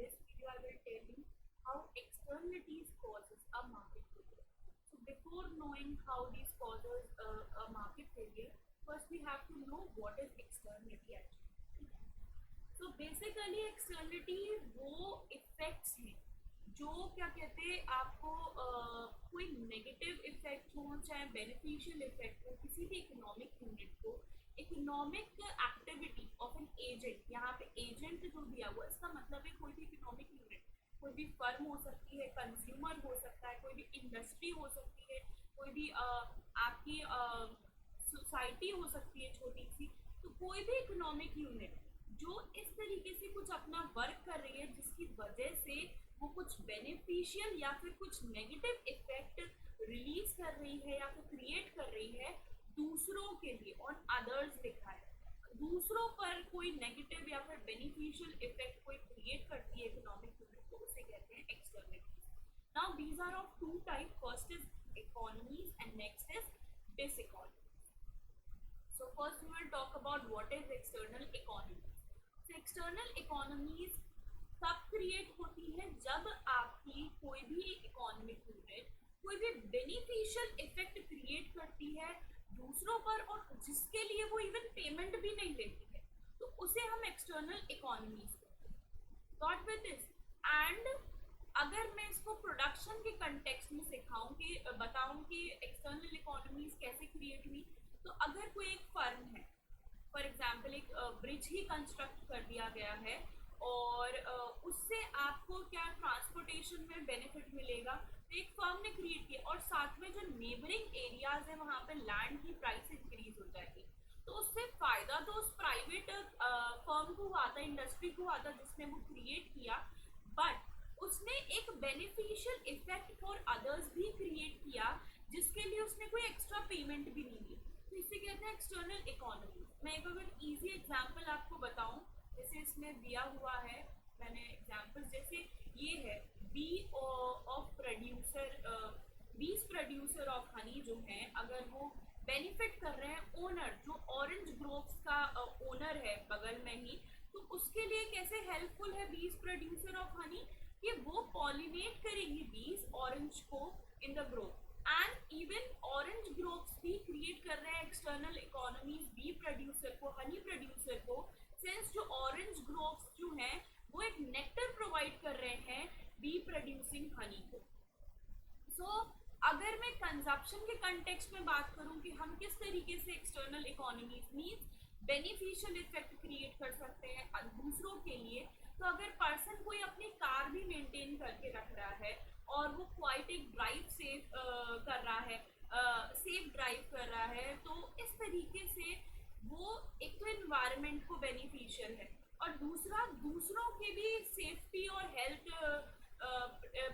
this video I will tell you how externalities causes a market failure. So before knowing how these causes a market failure, first we have to know what is externality actually. So basically externality वो effects हैं जो क्या कहते हैं आपको कोई negative effect हो चाहे बेनिफिशियल इफेक्ट हो किसी भी इकोनॉमिक यूनिट को economic activity of an agent. यहाँ पे एजेंट जो दिया हुआ इसका मतलब है कोई भी इकोनॉमिक यूनिट, कोई भी फर्म हो सकती है, कंज्यूमर हो सकता है, कोई भी इंडस्ट्री हो सकती है, कोई भी आपकी सोसाइटी हो सकती है छोटी सी। तो कोई भी इकोनॉमिक यूनिट जो इस तरीके से कुछ अपना वर्क कर रही है जिसकी वजह से वो कुछ बेनिफिशियल या फिर कुछ नेगेटिव इफेक्ट रिलीज कर रही है या फिर क्रिएट कर रही है दूसरों के लिए, ऑन अदर्स लिखा है, दूसरों पर कोई नेगेटिव या फिर बेनिफिशियल इफेक्ट कोई क्रिएट करती है इकोनॉमिक यूनिट को, उसे कहते हैं externalities. Now these are of two type, first is economies and next is diseconomies. So first we will talk about what is external economies. So external economies तब create होती है जब आपकी कोई भी इकोनॉमिक यूनिट कोई भी बेनिफिशियल इफेक्ट क्रिएट करती है दूसरों पर और जिसके लिए वो इवन पेमेंट भी नहीं लेती है, तो उसे हम एक्सटर्नल इकोनॉमीज कहते हैं। Got with this? एंड अगर मैं इसको प्रोडक्शन के कंटेक्स्ट में सिखाऊं कि बताऊं कि एक्सटर्नल इकोनॉमीज कैसे क्रिएट हुई, तो अगर कोई एक फर्म है, फॉर एग्जाम्पल एक ब्रिज ही कंस्ट्रक्ट कर दिया गया है और उससे आपको क्या ट्रांसपोर्टेशन में बेनिफिट मिलेगा, तो एक फर्म ने क्रिएट किया और साथ में जो नेबरिंग एरियाज है वहाँ पे लैंड की प्राइस इंक्रीज हो जाएगी, तो उससे फायदा तो उस प्राइवेट फर्म को हुआ था, इंडस्ट्री को हुआ था जिसने वो क्रिएट किया, बट उसने एक बेनिफिशियल इफेक्ट फॉर अदर्स भी क्रिएट किया जिसके लिए उसने कोई एक्स्ट्रा पेमेंट भी नहीं दी। तो इसे कहते हैं एक्सटर्नल इकोनॉमी। मैं एक अगर इजी एग्जांपल आपको बताऊं, जैसे इसमें दिया हुआ है, मैंने एग्जांपल्स जैसे ये है बी ऑफ प्रोड्यूसर, बीस प्रोड्यूसर ऑफ हनी जो है, अगर वो बेनिफिट कर रहे हैं ओनर जो ऑरेंज ग्रोव्स का ओनर है बगल में ही, तो उसके लिए कैसे हेल्पफुल है बीस प्रोड्यूसर ऑफ हनी कि वो पॉलिनेट करेंगी बीस ऑरेंज को in the Grove, and even orange groves भी क्रिएट कर रहे हैं एक्सटर्नल इकोनॉमीज बी प्रोड्यूसर को, हनी प्रोड्यूसर को, सिंस जो ऑरेंज ग्रोव्स जो हैं वो एक नेक्टर प्रोवाइड कर रहे हैं बी प्रोड्यूसिंग हनी को। सो अगर मैं कंजप्शन के कंटेक्स्ट में बात करूं कि हम किस तरीके से external economies means beneficial effect create कर सकते हैं दूसरों के लिए, तो अगर पर्सन कोई अपनी कार भी मेंटेन करके रख रहा है और वो क्वाइट एक ड्राइव सेफ कर रहा है, सेफ ड्राइव कर रहा है, तो इस तरीके से वो एक तो एनवायरनमेंट को बेनिफिशियल है और दूसरा दूसरों के भी सेफ्टी और हेल्थ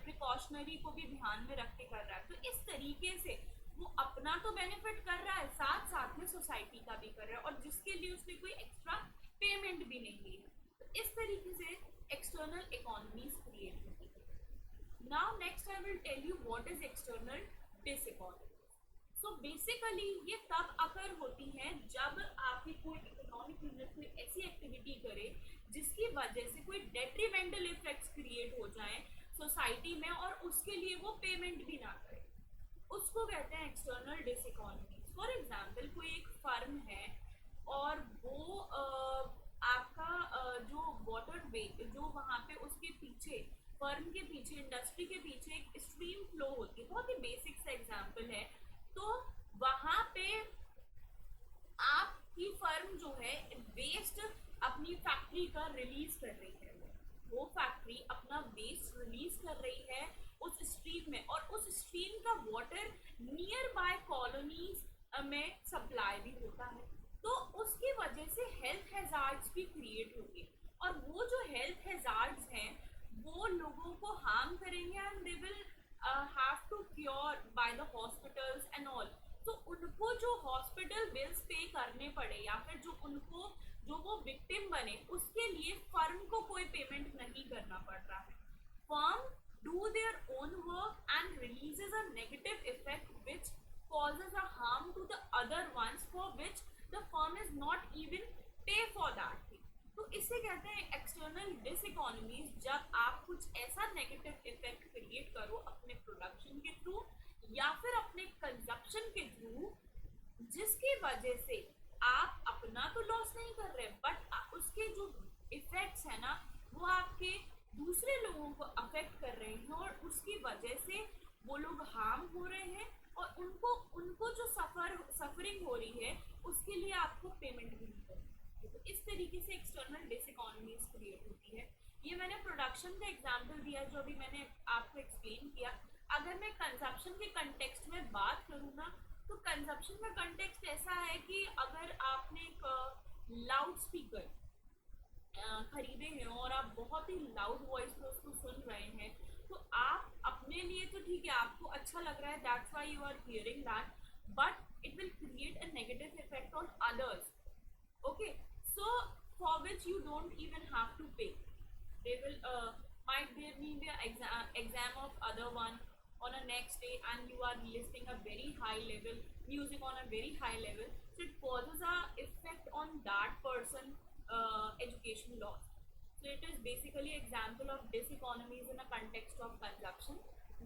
प्रिकॉशनरी को भी ध्यान में रख के कर रहा है। तो इस तरीके से वो अपना तो बेनिफिट कर रहा है, साथ साथ में सोसाइटी का भी कर रहा है और जिसके लिए उसने कोई एक्स्ट्रा पेमेंट भी नहीं ली है। तो इस तरीके से एक्सटर्नल इकोनॉमीज क्रिएट होती है। Now next I will tell you what is external diseconomy. So basically ये तब अकर होती हैं जब आपकी कोई इकोनॉमिक यूनिट कोई ऐसी एक्टिविटी करे जिसकी वजह से कोई डेट्रीमेंटल इफेक्ट्स क्रिएट हो जाएं सोसाइटी में और उसके लिए वो पेमेंट भी ना करे, उसको कहते हैं एक्सटर्नल डिसइकोनॉमी। फॉर एग्जाम्पल कोई एक फर्म है और वो आपका जो वाटर वे जो वहाँ पे उसके पीछे फर्म के पीछे इंडस्ट्री के पीछे एक स्ट्रीम फ्लो होती है, बहुत ही बेसिक सा एग्जाम्पल है, तो वहां पे आपकी फर्म जो है वेस्ट अपनी फैक्ट्री का रिलीज कर रही है, वो फैक्ट्री अपना वेस्ट रिलीज कर रही है उस स्ट्रीम में और उस स्ट्रीम का वाटर नियर बाय कॉलोनीज में सप्लाई भी होता है, तो उसकी वजह से हेल्थ हैजार्ड्स भी क्रिएट होंगे और वो जो हेल्थ हैजार्ड्स हैं वो लोगों को हार्म करेंगे and they will have to cure by the hospitals and all। तो उनको जो हॉस्पिटल बिल्स पे करने पड़े या फिर जो उनको जो वो विक्टिम बने उसके लिए फर्म को कोई पेमेंट नहीं करना पड़ रहा है। Firm do their own work and releases a negative effect which causes a harm to the other ones for which the firm is not even pay for that thing। तो इसे कहते हैं एक्सटर्नल एक्सटर्नल डिसइकोनॉमीज जब आप कुछ ऐसा negative effect create करो अपने प्रोडक्शन के थ्रू या फिर अपने कंजप्शन के थ्रू, जिसकी वजह से आप अपना तो लॉस नहीं कर रहे बट उसके जो इफेक्ट्स है ना वो आपके दूसरे लोगों को अफेक्ट कर रहे हैं और उसकी वजह से वो लोग हार्म हो रहे हैं और उनको उनको जो सफरिंग हो रही है उसके लिए आपको पेमेंट भी नहीं करनी है। तो इस तरीके से एक्सटर्नल डिसइकोनॉमीज क्रिएट होती है। ये मैंने प्रोडक्शन का एग्जांपल दिया जो अभी मैंने आपको एक्सप्लेन किया। अगर मैं कंजप्शन के कंटेक्स्ट में बात करूँ ना तो कंजप्शन का कंटेक्स्ट ऐसा है कि अगर आपने एक लाउड स्पीकर खरीदे हैं और आप बहुत ही लाउड वॉइस में उसको सुन रहे हैं तो आप अपने लिए तो ठीक है, आपको अच्छा लग रहा है, that's why you are hearing that, but it will create a negative effect on others. Okay, so for which you don't even have to pay. They will might there be an exam of other one on a next day and you are listening a very high level music on a very high level, so it causes a effect on that person education loss. So it is basically example of diseconomies in a context of consumption.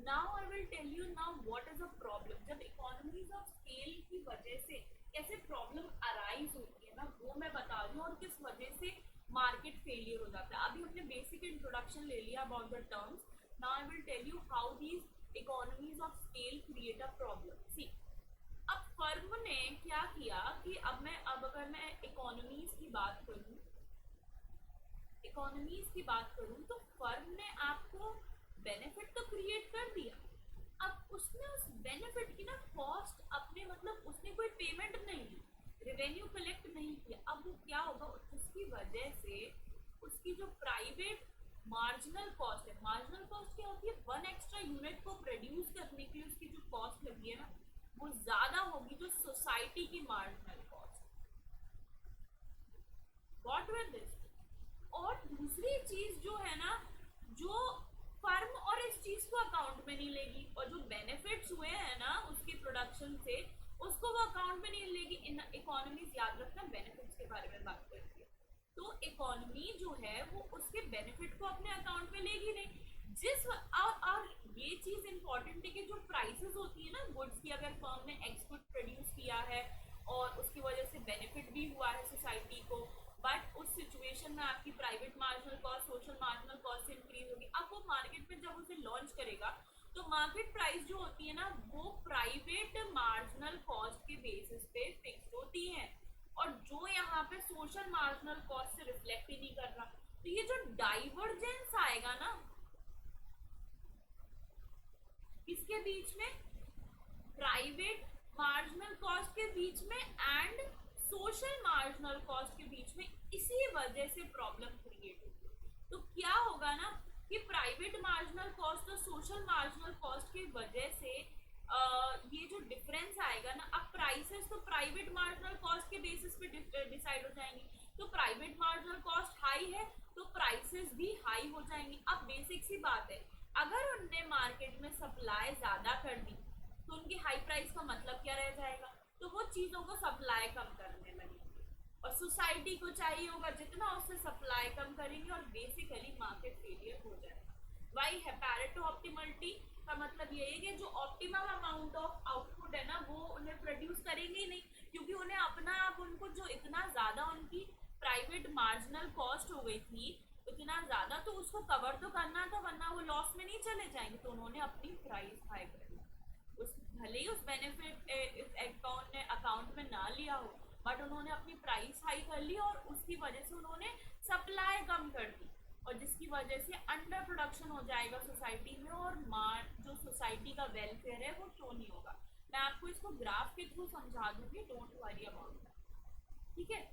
Now I will tell you now what is a problem. जब economies of scale की वजह से कैसे problem arise होती है ना वो मैं बता रही हूँ और किस वजह से मार्केट फेलियर हो जाता है। अभी हमने बेसिक इंट्रोडक्शन ले लिया about the terms. Now I will tell you how these economies of scale create a problem. See, अब फर्म ने क्या किया कि अब अगर मैं इकोनॉमीज की बात करूँ तो फर्म ने आपको बेनिफिट तो क्रिएट कर दिया, अब उसने उस बेनिफिट की ना कॉस्ट अपने मतलब उसने कोई पेमेंट नहीं ली, रेवेन्यू कलेक्ट नहीं किया। अब वो क्या होगा, उसकी वजह से उसकी जो प्राइवेट मार्जिनल कॉस्ट है, मार्जिनल कॉस्ट क्या होती है, वन एक्स्ट्रा यूनिट को प्रोड्यूस करने के लिए उसकी जो कॉस्ट लगी है ना वो ज्यादा होगी जो सोसाइटी की marginal cost. What will this. और दूसरी चीज जो है ना, जो फर्म और इस चीज को अकाउंट में नहीं लेगी और जो बेनिफिट्स हुए हैं ना उसकी प्रोडक्शन से उसको वो अकाउंट में नहीं लेगी। इन इकोनॉमीज याद रखना बेनिफिट्स के बारे में बात करती है, तो इकोनॉमी जो है वो उसके बेनिफिट को अपने अकाउंट में लेगी नहीं। और ये चीज इंपॉर्टेंट है कि जो प्राइसेस होती है ना गुड्स की, अगर फर्म ने एक्स गुड प्रोड्यूस किया है और उसकी वजह से बेनिफिट भी हुआ है सोसाइटी को, बट उस सिचुएशन में आपकी private marginal cost social marginal cost increase होगी। अब वो मार्केट में जब उसे लॉन्च करेगा तो मार्केट प्राइस जो होती है ना वो प्राइवेट मार्जिनल कॉस्ट के बेसिस पे फिक्स होती है और जो यहाँ पे सोशल मार्जिनल कॉस्ट से रिफ्लेक्ट ही नहीं कर रहा। तो ये जो डाइवर्जेंस आएगा ना इसके बीच में, प्राइवेट मार्जिनल कॉस्ट के बीच में एंड सोशल मार्जिनल कॉस्ट के बीच में, इसी वजह से प्रॉब्लम क्रिएट होगी। तो क्या होगा ना कि प्राइवेट मार्जिनल कॉस्ट और सोशल मार्जिनल कॉस्ट की वजह से ये जो डिफरेंस आएगा ना, अब प्राइसेस तो प्राइवेट मार्जिनल कॉस्ट के बेसिस पे डिसाइड हो जाएंगी, तो प्राइवेट मार्जिनल कॉस्ट हाई है तो प्राइसेस भी हाई हो जाएंगी। अब बेसिक सी बात है, अगर उनने मार्केट में सप्लाई ज्यादा कर दी तो उनकी हाई प्राइस का मतलब क्या रह जाएगा, तो वो चीजों को सप्लाई कम करने लगेंगे और सोसाइटी को चाहिए होगा जितना उससे सप्लाई कम करेंगे और बेसिकली मार्केट फेलियर हो जाएगा। वाई है पैरेटो ऑप्टिमलिटी का मतलब ये है कि जो ऑप्टिमम अमाउंट ऑफ आउटपुट है ना वो उन्हें प्रोड्यूस करेंगे ही नहीं, क्योंकि उन्हें अपना आप उनको जो इतना ज्यादा उनकी प्राइवेट मार्जिनल कॉस्ट हो गई थी इतना ज्यादा, तो उसको कवर तो करना था वरना वो लॉस में नहीं चले जाएंगे। तो उन्होंने अपनी प्राइस हाई कर दी, उस भले ही उस बेनिफिट इस अकाउंट ने अकाउंट में ना लिया हो बट उन्होंने अपनी प्राइस हाई कर ली और उसकी वजह से उन्होंने सप्लाई कम कर दी और जिसकी वजह से अंडर प्रोडक्शन हो जाएगा सोसाइटी में और जो सोसाइटी का वेलफेयर है वो शो नहीं होगा। मैं आपको इसको ग्राफ के थ्रू समझा दूंगी, डोंट वरी अबाउट दैट, ठीक है।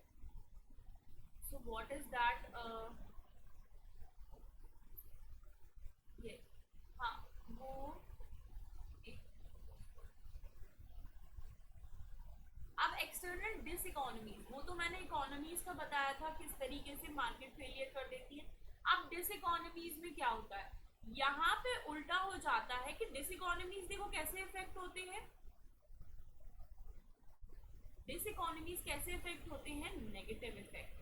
सो व्हाट इज दैट, ये हाँ वो अब एक्सटर्नल डिसइकोनॉमीज, वो तो मैंने इकोनॉमीज का बताया था किस तरीके से मार्केट फेलियर कर देती है। अब डिसइकोनॉमीज में क्या होता है, यहाँ पे उल्टा हो जाता है कि डिसइकोनॉमीज देखो कैसे इफेक्ट होते हैं, डिसइकोनॉमीज कैसे इफेक्ट होते हैं, नेगेटिव इफेक्ट।